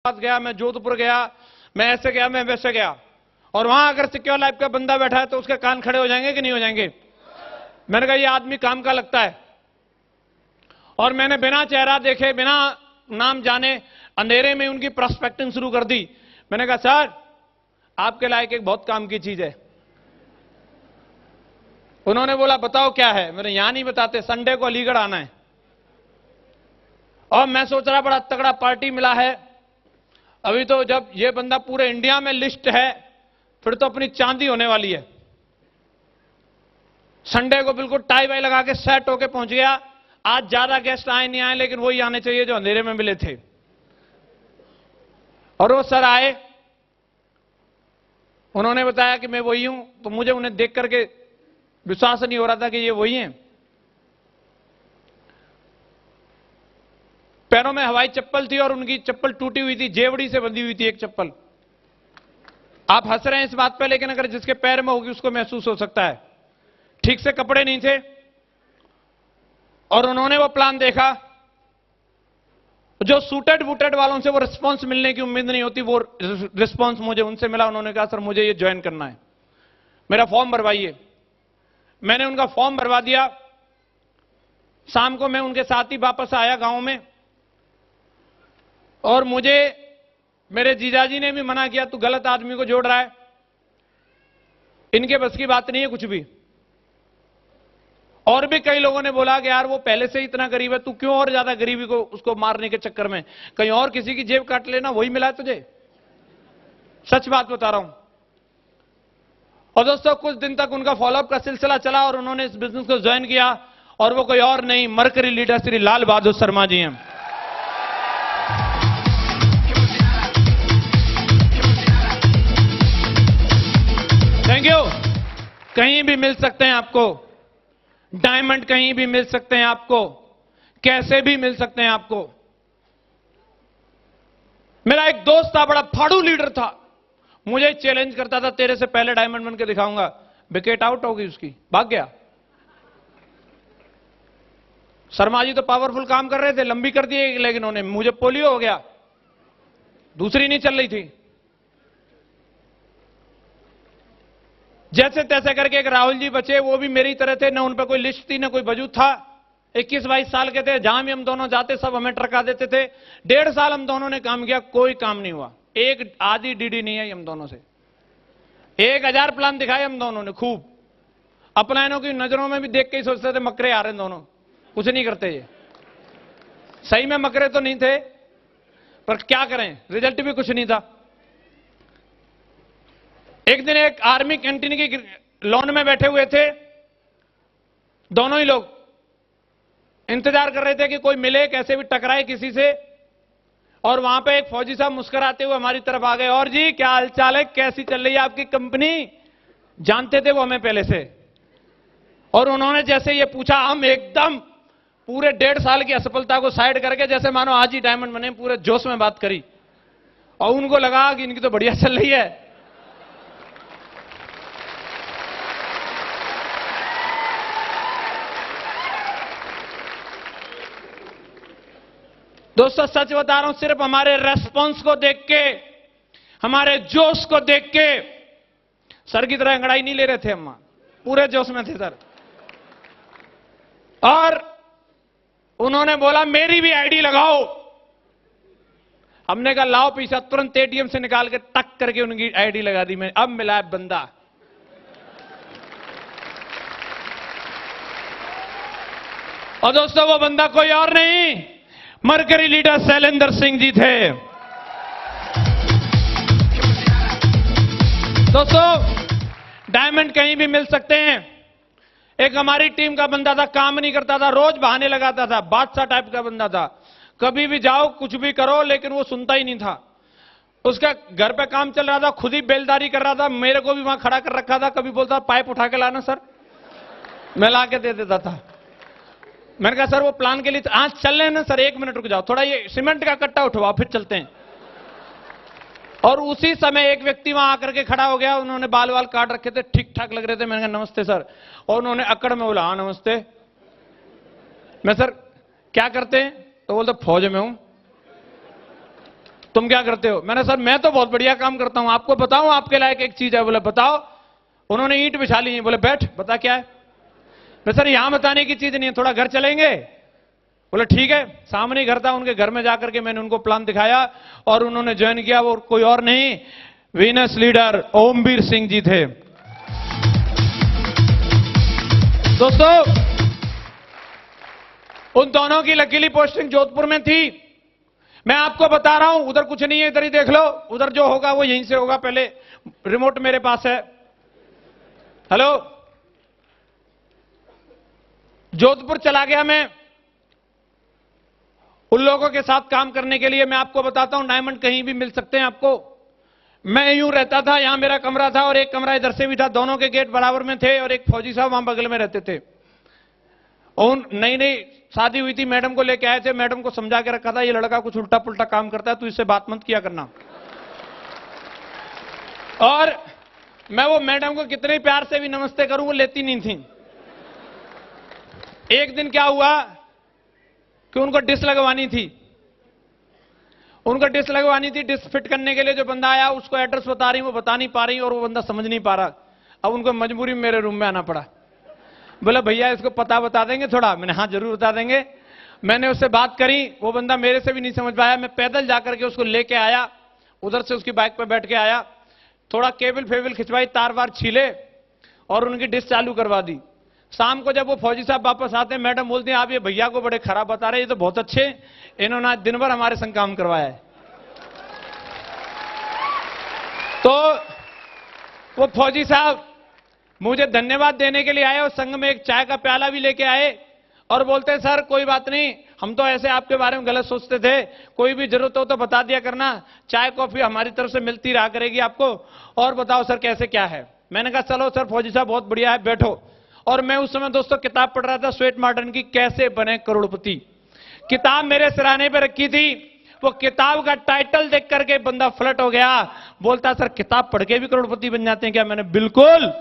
गया, मैं जोधपुर गया, मैं ऐसे गया, मैं वैसे गया, और वहां अगर सिक्योर लाइफ का बंदा बैठा है तो उसके कान खड़े हो जाएंगे कि नहीं हो जाएंगे? मैंने कहा ये आदमी काम का लगता है। और मैंने बिना चेहरा देखे, बिना नाम जाने, अंधेरे में उनकी प्रोस्पेक्टिंग शुरू कर दी। मैंने कहा सर, आपके लायक एक बहुत काम की चीज है। उन्होंने बोला बताओ क्या है। मैंने यहां नहीं बताते, संडे को अलीगढ़ आना है। और मैं सोच रहा बड़ा तगड़ा पार्टी मिला है, अभी तो जब ये बंदा पूरे इंडिया में लिस्ट है फिर तो अपनी चांदी होने वाली है। संडे को बिल्कुल टाई वाई लगा के सेट होके पहुंच गया। आज ज्यादा गेस्ट आए नहीं आए, लेकिन वही आने चाहिए जो अंधेरे में मिले थे। और वो सर आए, उन्होंने बताया कि मैं वही हूं, तो मुझे उन्हें देख करके विश्वास नहीं हो रहा था कि ये वही हैं। पैरों में हवाई चप्पल थी और उनकी चप्पल टूटी हुई थी, जेवड़ी से बंधी हुई थी एक चप्पल। आप हंस रहे हैं इस बात पे, लेकिन अगर जिसके पैर में होगी उसको महसूस हो सकता है। ठीक से कपड़े नहीं थे। और उन्होंने वो प्लान देखा। जो सूटेड वूटेड वालों से वो रिस्पांस मिलने की उम्मीद नहीं होती, वो रिस्पांस मुझे उनसे मिला। उन्होंने कहा सर मुझे ये ज्वाइन करना है, मेरा फॉर्म भरवाइए। मैंने उनका फॉर्म भरवा दिया। शाम को मैं उनके साथ ही वापस आया गांव में, और मुझे मेरे जीजाजी ने भी मना किया, तू गलत आदमी को जोड़ रहा है, इनके बस की बात नहीं है कुछ भी। और भी कई लोगों ने बोला कि यार वो पहले से ही इतना गरीब है, तू क्यों और ज्यादा गरीबी को उसको मारने के चक्कर में कहीं और किसी की जेब काट लेना, वही मिला है तुझे। सच बात बता रहा हूं। और दोस्तों कुछ दिन तक उनका फॉलोअप का सिलसिला चला और उन्होंने इस बिजनेस को ज्वाइन किया, और वो कोई और नहीं, मरकरी लीडर श्री लाल बहादुर शर्मा जी हैं। Thank you. कहीं भी मिल सकते हैं आपको, डायमंड कहीं भी मिल सकते हैं आपको, कैसे भी मिल सकते हैं आपको। मेरा एक दोस्त था, बड़ा फाड़ू लीडर था, मुझे चैलेंज करता था तेरे से पहले डायमंड बन के दिखाऊंगा। विकेट आउट हो गई उसकी, भाग गया। शर्मा जी तो पावरफुल काम कर रहे थे, लंबी कर दिए, लेकिन उन्हें, मुझे पोलियो हो गया, दूसरी नहीं चल रही थी। जैसे तैसे करके एक राहुल जी बचे, वो भी मेरी तरह थे, न उन पर कोई लिस्ट थी, न कोई वजूद था। 21-22 साल के थे, जहां भी हम दोनों जाते सब हमें ट्रका देते थे। 1.5 साल हम दोनों ने काम किया, कोई काम नहीं हुआ। एक आधी डीडी नहीं आई हम दोनों से। 1000 प्लान दिखाए हम दोनों ने खूब। अपलायनों की नजरों में भी देख के ही सोचते थे मकरे आ रहे हैं दोनों, कुछ नहीं करते ये। सही में मकरे तो नहीं थे, पर क्या करें, रिजल्ट भी कुछ नहीं था। एक दिन एक आर्मी कैंटीन की लॉन में बैठे हुए थे, दोनों ही लोग इंतजार कर रहे थे कि कोई मिले, कैसे भी टकराए किसी से। और वहां पे एक फौजी साहब मुस्कुराते हुए हमारी तरफ आ गए, और जी क्या हालचाल है, कैसी चल रही है आपकी कंपनी। जानते थे वो हमें पहले से। और उन्होंने जैसे ये पूछा, हम एकदम पूरे 1.5 साल की असफलता को साइड करके जैसे मानो आज ही डायमंड बने, पूरे जोश में बात करी। और उनको लगा कि इनकी तो बढ़िया चल रही है। दोस्तों सच बता रहा हूं, सिर्फ हमारे रेस्पॉन्स को देख के, हमारे जोश को देख के, सर की तरह अंगड़ाई नहीं ले रहे थे हम, पूरे जोश में थे सर। और उन्होंने बोला मेरी भी आईडी लगाओ। हमने कहा लाओ पैसा, तुरंत एटीएम से निकाल के टक करके उनकी आईडी लगा दी। मैं अब मिला है बंदा। और दोस्तों वो बंदा कोई और नहीं, मरकरी लीडर शैलेंद्र सिंह जी थे। दोस्तों डायमंड कहीं भी मिल सकते हैं। एक हमारी टीम का बंदा था, काम नहीं करता था, रोज बहाने लगाता था, बादशाह टाइप का बंदा था। कभी भी जाओ कुछ भी करो, लेकिन वो सुनता ही नहीं था। उसका घर पे काम चल रहा था, खुद ही बेलदारी कर रहा था, मेरे को भी वहां खड़ा कर रखा था। कभी बोलता पाइप उठा के लाना सर, मैं ला के दे देता था। मैंने कहा सर वो प्लान के लिए आज चल रहे हैं ना सर, 1 मिनट रुक जाओ, थोड़ा ये सीमेंट का कट्टा उठवाओ फिर चलते हैं। और उसी समय एक व्यक्ति वहां आकर के खड़ा हो गया, उन्होंने बाल वाल काट रखे थे, ठीक ठाक लग रहे थे। मैंने कहा नमस्ते सर। और उन्होंने अकड़ में बोला हाँ नमस्ते। मैं सर क्या करते हैं? तो बोलते फौज में हूं। तुम क्या करते हो? मैंने सर मैं तो बहुत बढ़िया काम करता हूं, आपको बताऊं आपके लायक एक चीज है। बोले बताओ। उन्होंने ईंट बिछा ली है। बोले बैठ बता क्या है। मैं सर यहां बताने की चीज नहीं है, थोड़ा घर चलेंगे। बोले ठीक है। सामने घर था, उनके घर में जाकर के मैंने उनको प्लान दिखाया और उन्होंने ज्वाइन किया। वो कोई और नहीं, वीनस लीडर ओमवीर सिंह जी थे। दोस्तों, उन दोनों की लकीली पोस्टिंग जोधपुर में थी। मैं आपको बता रहा हूं, उधर कुछ नहीं है, इधर ही देख लो। उधर जो होगा वो यहीं से होगा। पहले रिमोट मेरे पास है। हेलो, जोधपुर चला गया मैं उन लोगों के साथ काम करने के लिए। मैं आपको बताता हूं, डायमंड कहीं भी मिल सकते हैं आपको। मैं यूं रहता था, यहां मेरा कमरा था और एक कमरा इधर से भी था, दोनों के गेट बराबर में थे और एक फौजी साहब वहां बगल में रहते थे। और नई नई शादी हुई थी, मैडम को लेके आए थे। मैडम को समझा के रखा था ये लड़का कुछ उल्टा पुल्टा काम करता है, तू इससे बात मत किया करना। और मैं वो मैडम को कितने प्यार से भी नमस्ते करूं, वो लेती नहीं थी। एक दिन क्या हुआ कि उनको डिश लगवानी थी। डिश फिट करने के लिए जो बंदा आया, उसको एड्रेस बता रही, वो बता नहीं पा रही और वो बंदा समझ नहीं पा रहा। अब उनको मजबूरी में मेरे रूम में आना पड़ा। बोला भैया इसको पता बता देंगे थोड़ा। मैंने हाँ जरूर बता देंगे। मैंने उससे बात करी, वो बंदा मेरे से भी नहीं समझ पाया। मैं पैदल जाकर के उसको लेके आया, उधर से उसकी बाइक पर बैठ के आया, थोड़ा केबल फेबल खिंचवाई, तार वार छीले और उनकी डिश चालू करवा दी। शाम को जब वो फौजी साहब वापस आते हैं, मैडम बोलती हैं आप ये भैया को बड़े खराब बता रहे, ये तो बहुत अच्छे, इन्होंने आज दिन भर हमारे संग काम करवाया है। तो वो फौजी साहब मुझे धन्यवाद देने के लिए आए और संग में एक चाय का प्याला भी लेके आए और बोलते सर कोई बात नहीं, हम तो ऐसे आपके बारे में गलत सोचते थे, कोई भी जरूरत हो तो बता दिया करना, चाय कॉफी हमारी तरफ से मिलती रहा करेगी आपको। और बताओ सर कैसे क्या है। मैंने कहा चलो सर फौजी साहब बहुत बढ़िया है, बैठो। और मैं उस समय दोस्तों किताब पढ़ रहा था स्वेट मार्टन की, कैसे बने करोड़पति। किताब मेरे सिराने पे रखी थी। वो किताब का टाइटल देख करके बंदा फ्लट हो गया, बोलता सर किताब पढ़ के भी करोड़पति बन जाते हैं क्या? मैंने बिल्कुल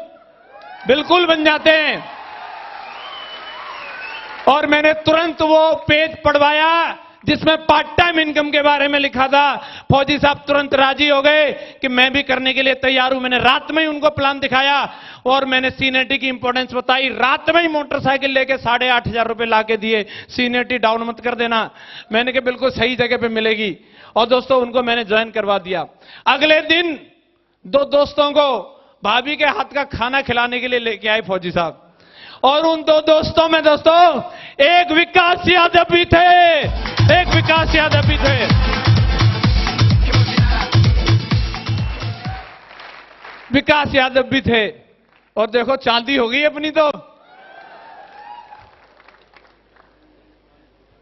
बिल्कुल बन जाते हैं। और मैंने तुरंत वो पेज पढ़वाया जिसमें पार्ट टाइम इनकम के बारे में लिखा था। फौजी साहब तुरंत राजी हो गए कि मैं भी करने के लिए तैयार हूं। मैंने रात में ही उनको प्लान दिखाया और मैंने सीनियरिटी की इंपॉर्टेंस बताई। रात में ही मोटरसाइकिल लेके 8,500 रुपए लाके दिए, सीनियरिटी डाउन मत कर देना। मैंने कहा बिल्कुल सही जगह पे मिलेगी। और दोस्तों उनको मैंने ज्वाइन करवा दिया। अगले दिन दो दोस्तों को भाभी के हाथ का खाना खिलाने के लिए लेके आए फौजी साहब। और उन दो दोस्तों में दोस्तों एक विकास यादव भी थे, विकास यादव भी थे। और देखो चांदी हो गई अपनी। तो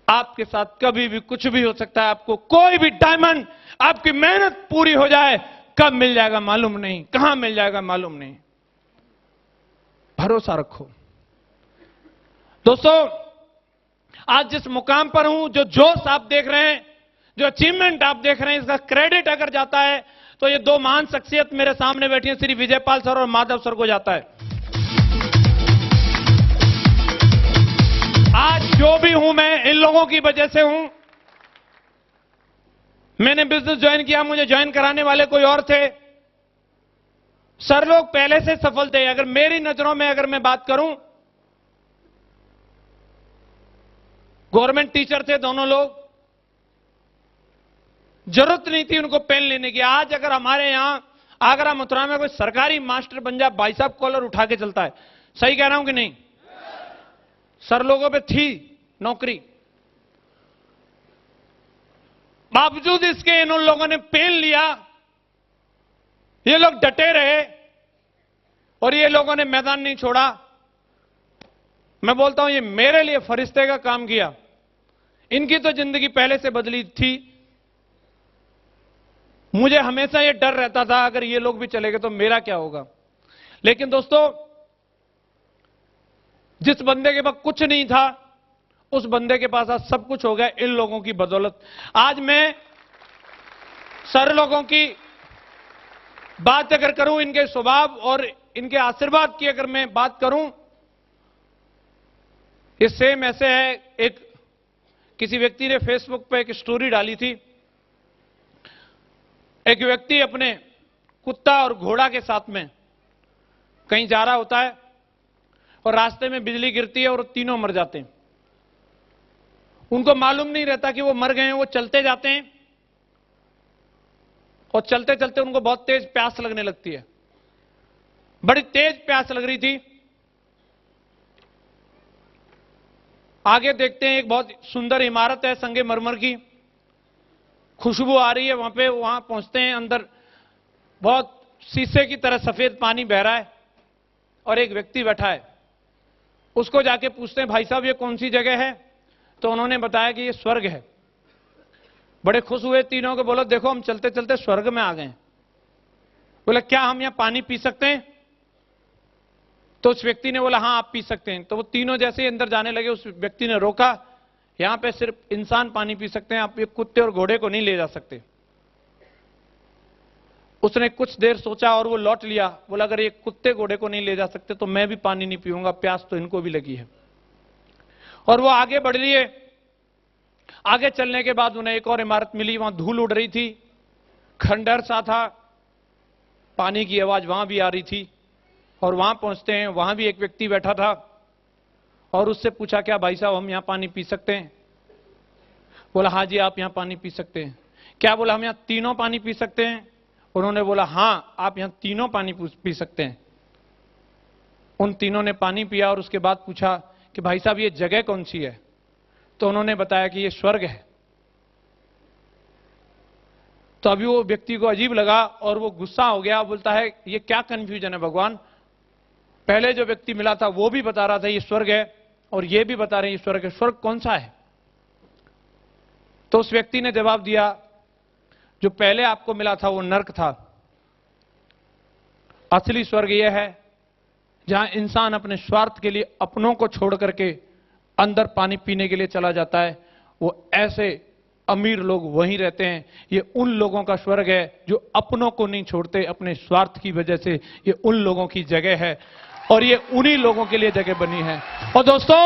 आपके साथ कभी भी कुछ भी हो सकता है। आपको कोई भी डायमंड, आपकी मेहनत पूरी हो जाए, कब मिल जाएगा मालूम नहीं, कहां मिल जाएगा मालूम नहीं। भरोसा रखो दोस्तों। आज जिस मुकाम पर हूं, जो जोश आप देख रहे हैं, जो अचीवमेंट आप देख रहे हैं, इसका क्रेडिट अगर जाता है तो ये दो महान शख्सियत मेरे सामने बैठी हैं, श्री विजयपाल सर और माधव सर को जाता है। आज जो भी हूं मैं इन लोगों की वजह से हूं। मैंने बिजनेस ज्वाइन किया, मुझे ज्वाइन कराने वाले कोई और थे। सर लोग पहले से सफल थे। अगर मेरी नजरों में अगर मैं बात करूं, गवर्नमेंट टीचर थे दोनों लोग, जरूरत नहीं थी उनको पेन लेने की। आज अगर हमारे यहां आगरा मथुरा में कोई सरकारी मास्टर बन जाए, भाई साहब कॉलर उठा के चलता है। सही कह रहा हूं कि नहीं? सर लोगों पे थी नौकरी, बावजूद इसके इन लोगों ने पेन लिया। ये लोग डटे रहे और ये लोगों ने मैदान नहीं छोड़ा। मैं बोलता हूं ये मेरे लिए फरिश्ते का काम किया। इनकी तो जिंदगी पहले से बदली थी। मुझे हमेशा ये डर रहता था अगर ये लोग भी चले गए तो मेरा क्या होगा। लेकिन दोस्तों जिस बंदे के पास कुछ नहीं था, उस बंदे के पास आज सब कुछ हो गया इन लोगों की बदौलत। आज मैं सर लोगों की बात अगर करूं, इनके स्वभाव और इनके आशीर्वाद की अगर मैं बात करूं, ये सेम ऐसे है। एक किसी व्यक्ति ने फेसबुक पे एक स्टोरी डाली थी। एक व्यक्ति अपने कुत्ता और घोड़ा के साथ में कहीं जा रहा होता है और रास्ते में बिजली गिरती है और तीनों मर जाते हैं। उनको मालूम नहीं रहता कि वो मर गए हैं। वो चलते जाते हैं और चलते चलते उनको बहुत तेज प्यास लगने लगती है। बड़ी तेज प्यास लग रही थी। आगे देखते हैं एक बहुत सुंदर इमारत है संगमरमर की, खुशबू आ रही है वहां पे। वहां पहुंचते हैं, अंदर बहुत शीशे की तरह सफेद पानी बह रहा है और एक व्यक्ति बैठा है। उसको जाके पूछते हैं, भाई साहब ये कौन सी जगह है? तो उन्होंने बताया कि ये स्वर्ग है। बड़े खुश हुए तीनों को, बोला देखो हम चलते चलते स्वर्ग में आ गए। बोला क्या हम यहां पानी पी सकते हैं? तो उस व्यक्ति ने बोला हाँ आप पी सकते हैं। तो वो तीनों जैसे ही अंदर जाने लगे, उस व्यक्ति ने रोका, यहां पे सिर्फ इंसान पानी पी सकते हैं, आप ये कुत्ते और घोड़े को नहीं ले जा सकते। उसने कुछ देर सोचा और वो लौट लिया। बोला अगर ये कुत्ते घोड़े को नहीं ले जा सकते तो मैं भी पानी नहीं पीऊंगा, प्यास तो इनको भी लगी है। और वो आगे बढ़ लिए। आगे चलने के बाद उन्हें एक और इमारत मिली, वहां धूल उड़ रही थी, खंडहर सा था, पानी की आवाज वहां भी आ रही थी। और वहां पहुंचते हैं, वहां भी एक व्यक्ति बैठा था और उससे पूछा क्या भाई साहब हम यहां पानी पी सकते हैं? बोला हाँ जी आप यहां पानी पी सकते हैं। क्या? बोला हम यहां तीनों पानी पी सकते हैं? उन्होंने बोला हां आप यहां तीनों पानी पी सकते हैं। उन तीनों ने पानी पिया और उसके बाद पूछा कि भाई साहब ये जगह कौन सी है? तो उन्होंने बताया कि ये स्वर्ग है। तो अभी वो व्यक्ति को अजीब लगा और वो गुस्सा हो गया। बोलता है ये क्या कंफ्यूजन है भगवान, पहले जो व्यक्ति मिला था वो भी बता रहा था ये स्वर्ग है और ये भी बता रहे हैं ये स्वर्ग है, स्वर्ग कौन सा है? तो उस व्यक्ति ने जवाब दिया जो पहले आपको मिला था वो नर्क था, असली स्वर्ग यह है जहां इंसान अपने स्वार्थ के लिए अपनों को छोड़ करके अंदर पानी पीने के लिए चला जाता है। वो ऐसे अमीर लोग वहीं रहते हैं। ये उन लोगों का स्वर्ग है जो अपनों को नहीं छोड़ते अपने स्वार्थ की वजह से। ये उन लोगों की जगह है और ये उन्हीं लोगों के लिए जगह बनी है। और दोस्तों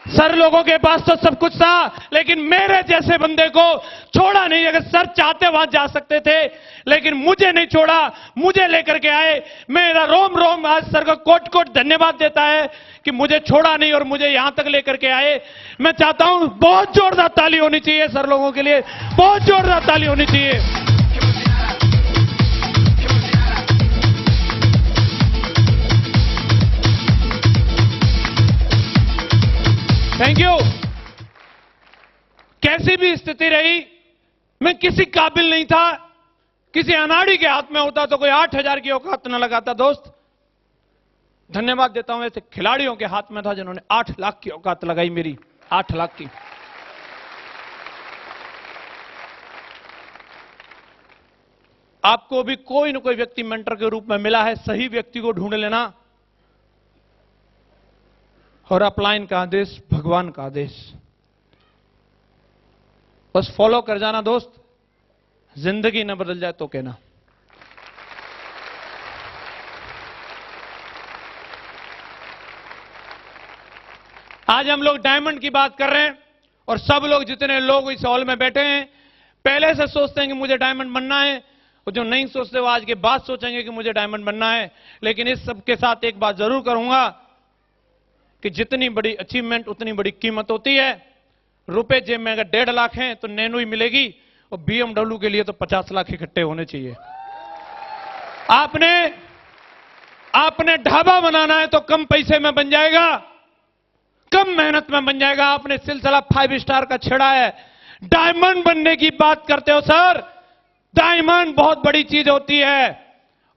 सर लोगों के पास तो सब कुछ था, लेकिन मेरे जैसे बंदे को छोड़ा नहीं। अगर सर चाहते वहां जा सकते थे, लेकिन मुझे नहीं छोड़ा, मुझे लेकर के आए। मेरा रोम रोम आज सर का कोट कोट धन्यवाद देता है कि मुझे छोड़ा नहीं और मुझे यहां तक लेकर के आए। मैं चाहता हूं बहुत जोरदार ताली होनी चाहिए सर लोगों के लिए, बहुत जोरदार ताली होनी चाहिए। Thank you. कैसी भी स्थिति रही, मैं किसी काबिल नहीं था। किसी अनाड़ी के हाथ में होता तो कोई 8,000 की औकात न लगाता। दोस्त धन्यवाद देता हूं ऐसे खिलाड़ियों के हाथ में था जिन्होंने 8 लाख की औकात लगाई, मेरी 8 लाख की। आपको भी कोई न कोई व्यक्ति मेंटर के रूप में मिला है, सही व्यक्ति को ढूंढ लेना। और अपलाइन का आदेश भगवान का आदेश, बस फॉलो कर जाना दोस्त। जिंदगी न बदल जाए तो कहना। आज हम लोग डायमंड की बात कर रहे हैं और सब लोग जितने लोग इस हॉल में बैठे हैं पहले से सोचते हैं कि मुझे डायमंड बनना है, और जो नहीं सोचते वो आज के बाद सोचेंगे कि मुझे डायमंड बनना है। लेकिन इस सब के साथ एक बात जरूर करूंगा कि जितनी बड़ी अचीवमेंट उतनी बड़ी कीमत होती है। रुपए जेब में अगर 1.5 लाख हैं तो नैनो ही मिलेगी, और BMW के लिए तो 50 लाख इकट्ठे होने चाहिए। आपने ढाबा बनाना है तो कम पैसे में बन जाएगा, कम मेहनत में बन जाएगा। आपने सिलसिला 5 स्टार का छेड़ा है, डायमंड बनने की बात करते हो सर। डायमंड बहुत बड़ी चीज होती है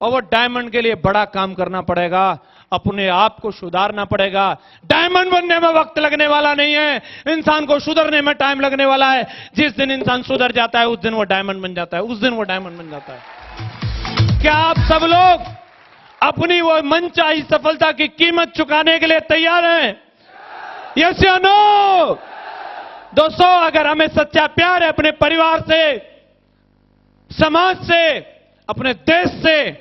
और वो डायमंड के लिए बड़ा काम करना पड़ेगा, अपने आप को सुधारना पड़ेगा। डायमंड बनने में वक्त लगने वाला नहीं है, इंसान को सुधरने में टाइम लगने वाला है। जिस दिन इंसान सुधर जाता है उस दिन वो डायमंड बन जाता है, उस दिन वो डायमंड बन जाता है। क्या आप सब लोग अपनी वो मनचाही सफलता की कीमत चुकाने के लिए तैयार हैं? यस या नो? दोस्तों अगर हमें सच्चा प्यार है अपने परिवार से, समाज से, अपने देश से,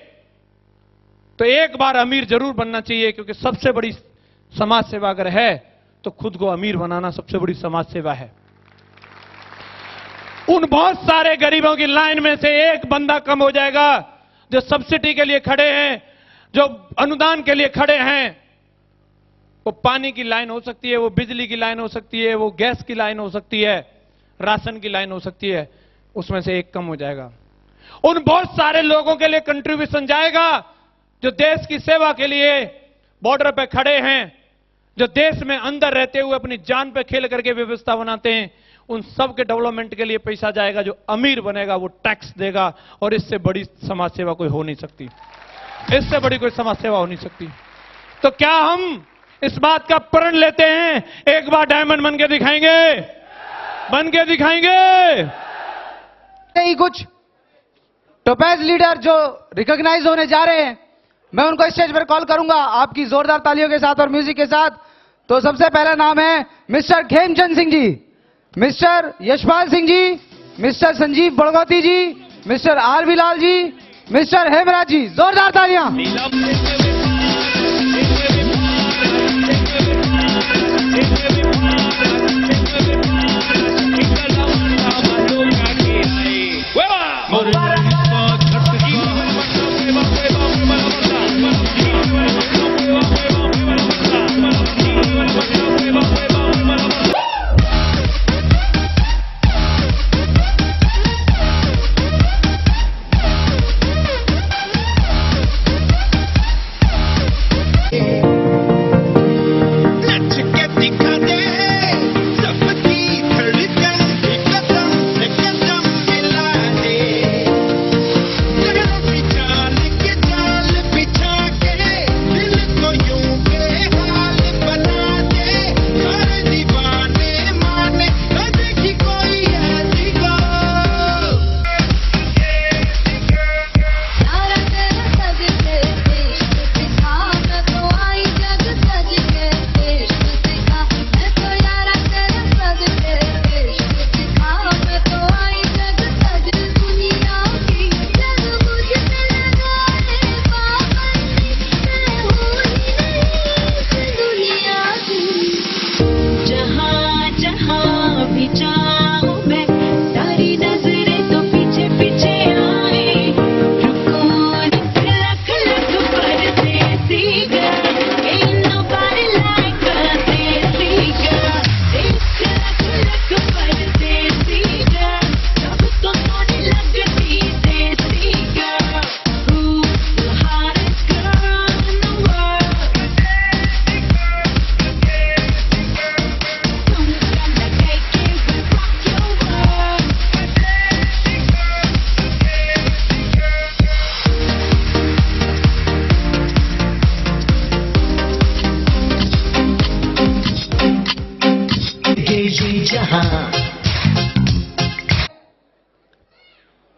तो एक बार अमीर जरूर बनना चाहिए। क्योंकि सबसे बड़ी समाज सेवा अगर है तो खुद को अमीर बनाना सबसे बड़ी समाज सेवा है। उन बहुत सारे गरीबों की लाइन में से एक बंदा कम हो जाएगा जो सब्सिडी के लिए खड़े हैं, जो अनुदान के लिए खड़े हैं। वो पानी की लाइन हो सकती है, वो बिजली की लाइन हो सकती है, वो गैस की लाइन हो सकती है, राशन की लाइन हो सकती है, उसमें से एक कम हो जाएगा। उन बहुत सारे लोगों के लिए कंट्रीब्यूशन जाएगा जो देश की सेवा के लिए बॉर्डर पे खड़े हैं, जो देश में अंदर रहते हुए अपनी जान पे खेल करके व्यवस्था बनाते हैं। उन सब के डेवलपमेंट के लिए पैसा जाएगा। जो अमीर बनेगा वो टैक्स देगा, और इससे बड़ी समाज सेवा कोई हो नहीं सकती, इससे बड़ी कोई समाज सेवा हो नहीं सकती। तो क्या हम इस बात का प्रण लेते हैं, एक बार डायमंड बन के दिखाएंगे? बन के दिखाएंगे नहीं? कुछ टोपैज लीडर जो रिकॉग्नाइज होने जा रहे हैं, मैं उनको स्टेज पर कॉल करूंगा आपकी जोरदार तालियों के साथ और म्यूजिक के साथ। तो सबसे पहला नाम है mister Khemchand Singh ji, mister Yashpal Singh ji, mister Sanjeev Badgoti ji, mister R Vilal ji, mister Hemraj ji. जोरदार तालियां।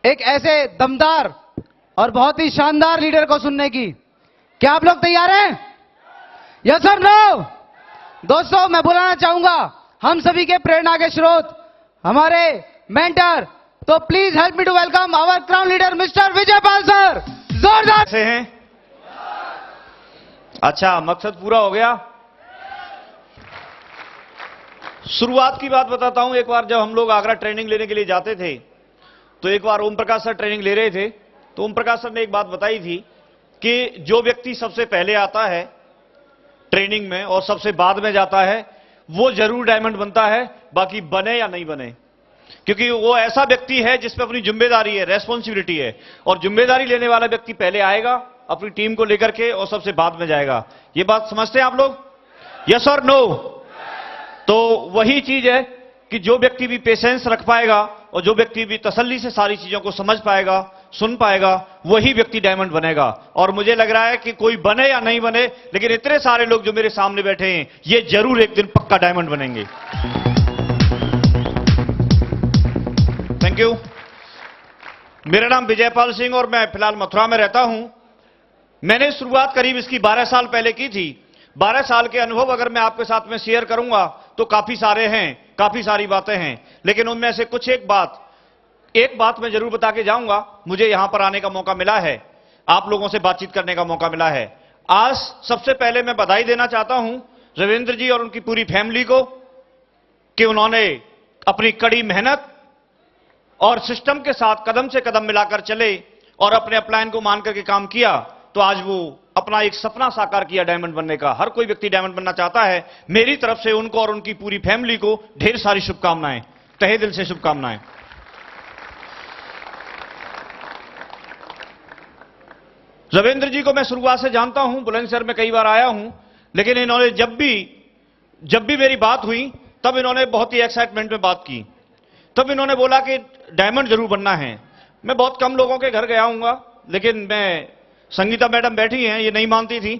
एक ऐसे दमदार और बहुत ही शानदार लीडर को सुनने की, क्या आप लोग तैयार हैं? यस और नो? दोस्तों, मैं बुलाना चाहूंगा हम सभी के प्रेरणा के स्रोत, हमारे मेंटर। तो please help me to welcome our crown leader mister Vijaypal sir. जोरदार से हैं। अच्छा, मकसद पूरा हो गया। शुरुआत की बात बताता हूं। एक बार जब हम लोग आगरा ट्रेनिंग लेने के लिए जाते थे, तो एक बार ओम प्रकाश सर ट्रेनिंग ले रहे थे, तो ओम प्रकाश सर ने एक बात बताई थी कि जो व्यक्ति सबसे पहले आता है ट्रेनिंग में और सबसे बाद में जाता है, वो जरूर डायमंड बनता है, बाकी बने या नहीं बने, क्योंकि वो ऐसा व्यक्ति है जिसपे अपनी जिम्मेदारी है, रेस्पॉन्सिबिलिटी है, और जिम्मेदारी लेने वाला व्यक्ति पहले आएगा अपनी टीम को लेकर के और सबसे बाद में जाएगा। ये बात समझते हैं आप लोग? यस और नो? तो वही चीज है कि जो व्यक्ति भी पेशेंस रख पाएगा और जो व्यक्ति भी तसल्ली से सारी चीजों को समझ पाएगा, सुन पाएगा, वही व्यक्ति डायमंड बनेगा। और मुझे लग रहा है कि कोई बने या नहीं बने, लेकिन इतने सारे लोग जो मेरे सामने बैठे हैं, ये जरूर एक दिन पक्का डायमंड बनेंगे। Thank you. मेरा नाम विजयपाल सिंह और मैं फिलहाल मथुरा में रहता हूं। मैंने शुरुआत करीब इसकी 12 साल पहले की थी। 12 साल के अनुभव अगर मैं आपके साथ में शेयर करूंगा तो काफी सारे हैं, काफी सारी बातें हैं, लेकिन उनमें से कुछ एक बात मैं जरूर बता के जाऊंगा। मुझे यहां पर आने का मौका मिला है, आप लोगों से बातचीत करने का मौका मिला है। आज सबसे पहले मैं बधाई देना चाहता हूं रविंद्र जी और उनकी पूरी फैमिली को कि उन्होंने अपनी कड़ी मेहनत और सिस्टम के साथ कदम से कदम मिलाकर चले और अपने अपलाइन को मान करके काम किया, तो आज वो अपना एक सपना साकार किया डायमंड बनने का। हर कोई व्यक्ति डायमंड बनना चाहता है। मेरी तरफ से उनको और उनकी पूरी फैमिली को ढेर सारी शुभकामनाएं, तहे दिल से शुभकामनाएं। रविंद्र जी को मैं शुरुआत से जानता हूं, बुलंदशहर में कई बार आया हूं, लेकिन इन्होंने जब भी मेरी बात हुई तब इन्होंने बहुत ही एक्साइटमेंट में बात की। तब इन्होंने बोला कि डायमंड जरूर बनना है। मैं बहुत कम लोगों के घर गया हूंगा, लेकिन मैं संगीता मैडम बैठी हैं, ये नहीं मानती थी,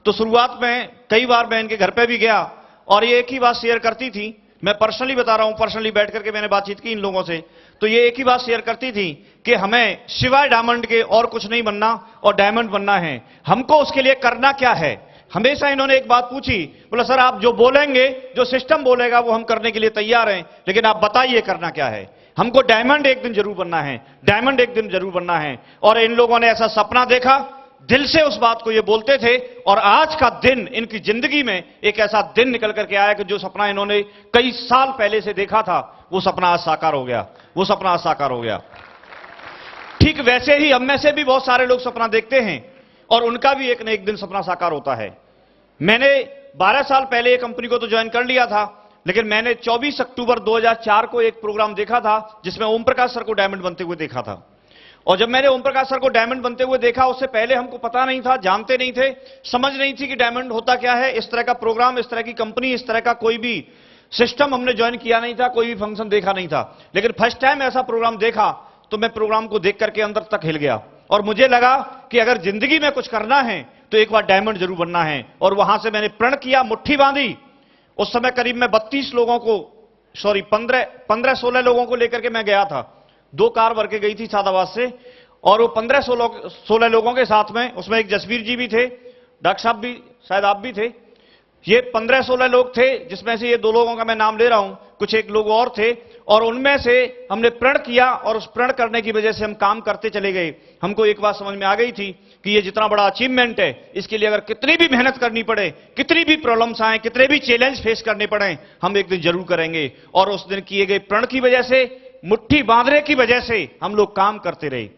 तो शुरुआत में कई बार मैं इनके घर पे भी गया और ये एक ही बात शेयर करती थी। मैं पर्सनली बता रहा हूं, पर्सनली बैठ करके मैंने बातचीत की इन लोगों से, तो ये एक ही बात शेयर करती थी कि हमें सिवाय डायमंड के और कुछ नहीं बनना और डायमंड बनना है। हमको उसके लिए करना क्या है? हमेशा इन्होंने एक बात पूछी, बोला सर आप जो बोलेंगे, जो सिस्टम बोलेगा वो हम करने के लिए तैयार हैं, लेकिन आप बताइए करना क्या है। हमको डायमंड एक दिन जरूर बनना है, डायमंड एक दिन जरूर बनना है। और इन लोगों ने ऐसा सपना देखा, दिल से उस बात को ये बोलते थे, और आज का दिन इनकी जिंदगी में एक ऐसा दिन निकल करके आया कि जो सपना इन्होंने कई साल पहले से देखा था, वो सपना आज साकार हो गया, वो सपना आज साकार हो गया। ठीक वैसे ही हम में से भी बहुत सारे लोग सपना देखते हैं और उनका भी एक न एक दिन सपना साकार होता है। मैंने 12 साल पहले एक कंपनी को तो ज्वाइन कर लिया था, लेकिन मैंने 24 अक्टूबर 2004 को एक प्रोग्राम देखा था जिसमें ओम प्रकाश सर को डायमंड बनते हुए देखा था। और जब मैंने ओम प्रकाश सर को डायमंड बनते हुए देखा, उससे पहले हमको पता नहीं था, जानते नहीं थे, समझ नहीं थी कि डायमंड होता क्या है। इस तरह का प्रोग्राम, इस तरह की कंपनी, इस तरह का कोई भी सिस्टम हमने ज्वाइन किया नहीं था, कोई भी फंक्शन देखा नहीं था। लेकिन फर्स्ट टाइम ऐसा प्रोग्राम देखा तो मैं प्रोग्राम को देख करके अंदर तक हिल गया और मुझे लगा कि अगर जिंदगी में कुछ करना है तो एक बार डायमंड जरूर बनना है। और वहां से मैंने प्रण किया, मुट्ठी बांधी। उस समय करीब मैं 32 लोगों को, सॉरी 15-16 लोगों को लेकर के मैं गया था। 2 कार भर के गई थी सादाबाद से, और वो 15-16 लोगों के साथ में, उसमें एक जसवीर जी भी थे, डॉक्टर साहब भी, शायद आप भी थे। ये 15-16 लोग थे, जिसमें से ये 2 लोगों का मैं नाम ले रहा हूं, कुछ एक लोग और थे। और उनमें से हमने प्रण किया और उस प्रण करने की वजह से हम काम करते चले गए। हमको एक बात समझ में आ गई थी कि ये जितना बड़ा अचीवमेंट है, इसके लिए अगर कितनी भी मेहनत करनी पड़े, कितनी भी प्रॉब्लम्स आए, कितने भी चैलेंज फेस करने पड़े, हम एक दिन जरूर करेंगे। और उस दिन किए गए प्रण की वजह से, मुट्ठी बांधने की वजह से हम लोग काम करते रहे।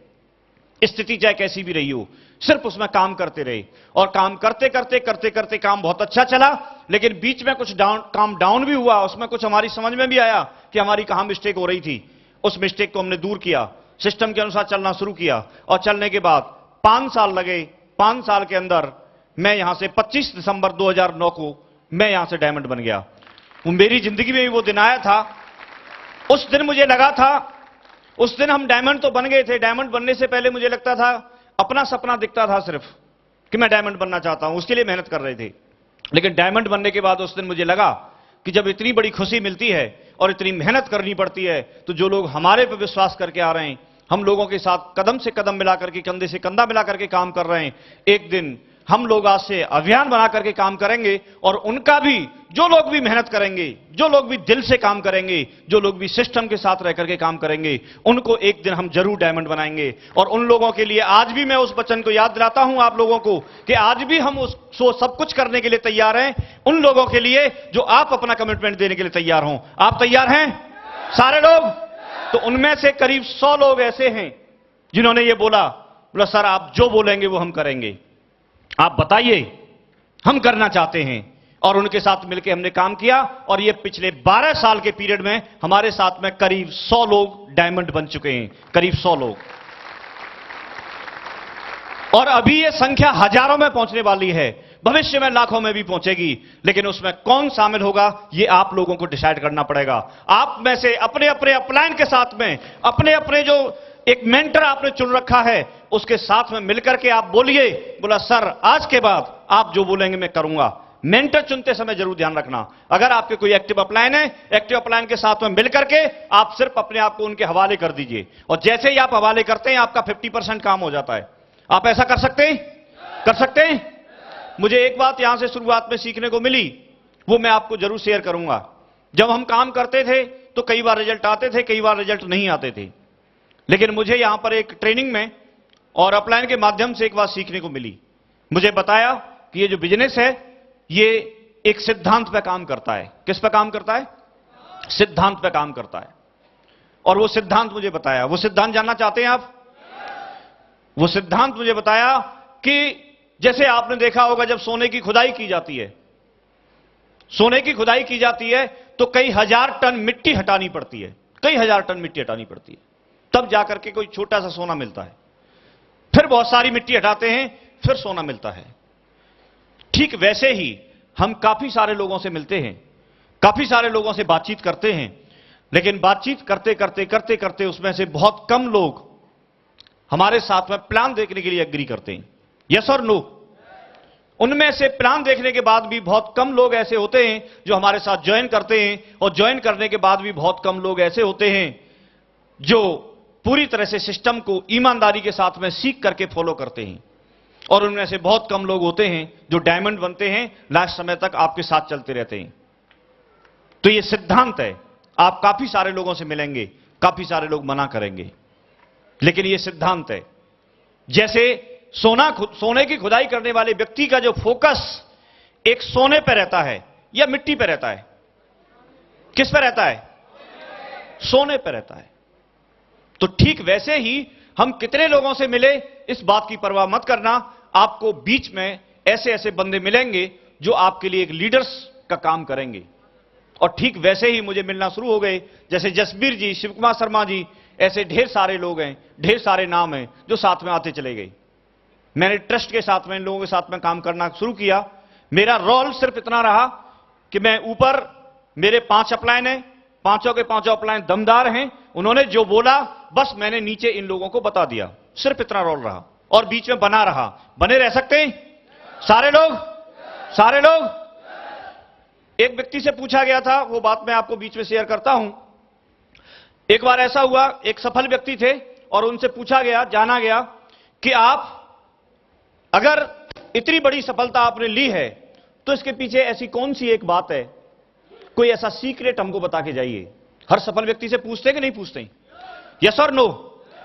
स्थिति चाहे कैसी भी रही हो, सिर्फ उसमें काम करते रहे। और काम करते करते काम बहुत अच्छा चला, लेकिन बीच में कुछ काम डाउन भी हुआ। उसमें कुछ हमारी समझ में भी आया कि हमारी कहां मिस्टेक हो रही थी। उस मिस्टेक को हमने दूर किया, सिस्टम के अनुसार चलना शुरू किया, और चलने के बाद 5 साल लगे। 5 साल के अंदर मैं यहां से 25 दिसंबर 2009 को मैं यहां से डायमंड बन गया। वो मेरी जिंदगी में भी वो दिन आया था। उस दिन मुझे लगा था, उस दिन हम डायमंड तो बन गए थे। डायमंड बनने से पहले मुझे लगता था, अपना सपना दिखता था सिर्फ कि मैं डायमंड बनना चाहता हूं, उसके लिए मेहनत कर रहे थे। लेकिन डायमंड बनने के बाद उस दिन मुझे लगा कि जब इतनी बड़ी खुशी मिलती है और इतनी मेहनत करनी पड़ती है, तो जो लोग हमारे पर विश्वास करके आ रहे हैं, हम लोगों के साथ कदम से कदम मिला करके, कंधे से कंधा मिला करके काम कर रहे हैं, एक दिन हम लोग आज से अभियान बना करके काम करेंगे। और उनका भी, जो लोग भी मेहनत करेंगे, जो लोग भी दिल से काम करेंगे, जो लोग भी सिस्टम के साथ रह करके काम करेंगे, उनको एक दिन हम जरूर डायमंड बनाएंगे। और उन लोगों के लिए आज भी मैं उस वचन को याद दिलाता हूं आप लोगों को कि आज भी हम उस सब कुछ करने के लिए तैयार हैं, उन लोगों के लिए जो आप अपना कमिटमेंट देने के लिए तैयार हों। आप तैयार हैं सारे लोग? तो उनमें से करीब 100 लोग ऐसे हैं जिन्होंने ये बोला सर आप जो बोलेंगे वो हम करेंगे, आप बताइए, हम करना चाहते हैं। और उनके साथ मिलकर हमने काम किया, और ये पिछले 12 साल के पीरियड में हमारे साथ में करीब 100 लोग डायमंड बन चुके हैं, करीब 100 लोग। और अभी ये संख्या हजारों में पहुंचने वाली है, भविष्य में लाखों में भी पहुंचेगी। लेकिन उसमें कौन शामिल होगा, ये आप लोगों को डिसाइड करना पड़ेगा। आप में से अपने अपने अपलाइन के साथ में, अपने अपने जो एक मेंटर आपने चुन रखा है, उसके साथ में मिलकर के आप बोलिए, बोला सर आज के बाद आप जो बोलेंगे मैं करूंगा। मेंटर चुनते समय जरूर ध्यान रखना, अगर आपके कोई एक्टिव अपलाइन है, एक्टिव अपलाइन के साथ में मिलकर के आप सिर्फ अपने आप को उनके हवाले कर दीजिए। और जैसे ही आप हवाले करते हैं, आपका 50% काम हो जाता है। आप ऐसा कर सकते हैं? कर सकते हैं? मुझे एक बात यहां से शुरुआत में सीखने को मिली, वो मैं आपको जरूर शेयर करूंगा। जब हम काम करते थे तो कई बार रिजल्ट आते थे, कई बार रिजल्ट नहीं आते थे। लेकिन मुझे यहां पर एक ट्रेनिंग में और अपलाइन के माध्यम से एक बात सीखने को मिली। मुझे बताया कि ये जो बिजनेस है, ये एक सिद्धांत पे काम करता है। किस पे काम करता है? सिद्धांत पे काम करता है। और वो सिद्धांत मुझे बताया। वो सिद्धांत जानना चाहते हैं आप? वो सिद्धांत मुझे बताया कि जैसे आपने देखा होगा जब सोने की खुदाई की जाती है, सोने की खुदाई की जाती है तो कई हजार टन मिट्टी हटानी पड़ती है, कई हजार टन मिट्टी हटानी पड़ती है, तब जाकर के कोई छोटा सा सोना मिलता है। फिर बहुत सारी मिट्टी हटाते हैं, फिर सोना मिलता है। ठीक वैसे ही हम काफी सारे लोगों से मिलते हैं, काफी सारे लोगों से बातचीत करते हैं, लेकिन बातचीत करते करते करते करते उसमें से बहुत कम लोग हमारे साथ में प्लान देखने के लिए एग्री करते हैं। यस और नो? उनमें से प्लान देखने के बाद भी बहुत कम लोग ऐसे होते हैं जो हमारे साथ ज्वाइन करते हैं, और ज्वाइन करने के बाद भी बहुत कम लोग ऐसे होते हैं जो पूरी तरह से सिस्टम को ईमानदारी के साथ में सीख करके फॉलो करते हैं, और उनमें से बहुत कम लोग होते हैं जो डायमंड बनते हैं, लास्ट समय तक आपके साथ चलते रहते हैं। तो यह सिद्धांत है। आप काफी सारे लोगों से मिलेंगे, काफी सारे लोग मना करेंगे, लेकिन यह सिद्धांत है। जैसे सोने की खुदाई करने वाले व्यक्ति का जो फोकस एक सोने पर रहता है या मिट्टी पर रहता है? किस पर रहता है? सोने पर रहता है। तो ठीक वैसे ही हम कितने लोगों से मिले इस बात की परवाह मत करना। आपको बीच में ऐसे ऐसे बंदे मिलेंगे जो आपके लिए एक लीडर्स का काम करेंगे, और ठीक वैसे ही मुझे मिलना शुरू हो गए। जैसे जसबीर जी, शिव कुमार शर्मा जी, ऐसे ढेर सारे लोग हैं, ढेर सारे नाम हैं जो साथ में आते चले गए। मैंने ट्रस्ट के साथ में इन लोगों के साथ में काम करना शुरू किया। मेरा रोल सिर्फ इतना रहा कि मैं ऊपर, मेरे 5 अपलाइन हैं, पांचों के पांचों अपलाइन दमदार हैं, उन्होंने जो बोला बस मैंने नीचे इन लोगों को बता दिया। सिर्फ इतना रोल रहा, और बीच में बना रहा। बने रह सकते हैं सारे लोग? सारे लोग? एक व्यक्ति से पूछा गया था, वो बात मैं आपको बीच में शेयर करता हूं। एक बार ऐसा हुआ, एक सफल व्यक्ति थे और उनसे पूछा गया, जाना गया कि आप अगर इतनी बड़ी सफलता आपने ली है तो इसके पीछे ऐसी कौन सी एक बात है, कोई ऐसा सीक्रेट हमको बता के जाइए। हर सफल व्यक्ति से पूछते हैं कि नहीं पूछते? यस और नो?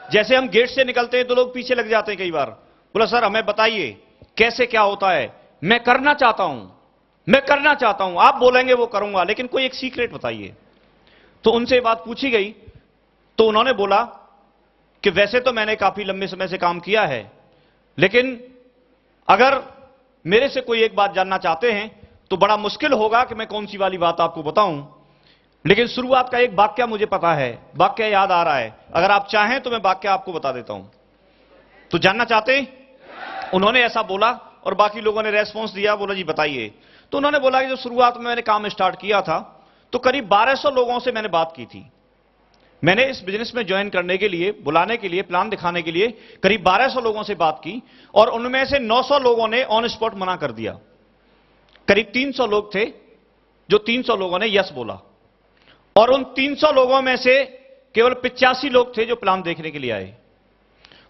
जैसे हम गेट से निकलते हैं तो लोग पीछे लग जाते हैं कई बार। बोला सर हमें बताइए कैसे क्या होता है, मैं करना चाहता हूं, मैं करना चाहता हूं, आप बोलेंगे वो करूंगा, लेकिन कोई एक सीक्रेट बताइए। तो उनसे बात पूछी गई तो उन्होंने बोला कि वैसे तो मैंने काफी लंबे समय से काम किया है, लेकिन अगर मेरे से कोई एक बात जानना चाहते हैं तो बड़ा मुश्किल होगा कि मैं कौन सी वाली बात आपको बताऊं, लेकिन शुरुआत का एक वाक्य मुझे पता है, वाक्य याद आ रहा है। अगर आप चाहें तो मैं वाक्य आपको बता देता हूं। तो जानना चाहते हैं? उन्होंने ऐसा बोला और बाकी लोगों ने रेस्पॉन्स दिया, बोला जी बताइए। तो उन्होंने बोला कि जो शुरुआत में मैंने काम स्टार्ट किया था तो करीब 1200 लोगों से मैंने बात की थी। मैंने इस बिजनेस में ज्वाइन करने के लिए, बुलाने के लिए, प्लान दिखाने के लिए करीब 1200 लोगों से बात की, और उनमें से 900 लोगों ने ऑन स्पॉट मना कर दिया। करीब 300 लोग थे जो 300 लोगों ने यस बोला, और उन 300 लोगों में से केवल 85 लोग थे जो प्लान देखने के लिए आए,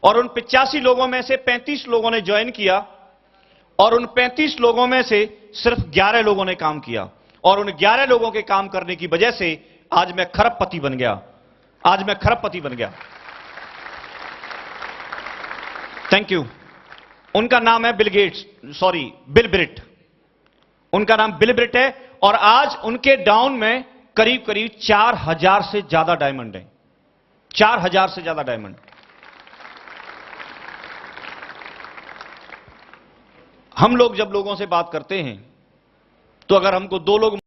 और उन 85 लोगों में से 35 लोगों ने ज्वाइन किया, और उन 35 लोगों में से सिर्फ 11 लोगों ने काम किया, और उन 11 लोगों के काम करने की वजह से आज मैं खरबपति बन गया। आज मैं खरबपति बन गया। Thank you. उनका नाम है Bill Gates, sorry Bill Britt. उनका नाम बिल ब्रिट है, और आज उनके डाउन में करीब करीब 4000 से ज्यादा डायमंड हैं। 4000 से ज्यादा डायमंड। हम लोग जब लोगों से बात करते हैं तो अगर हमको 2 लोग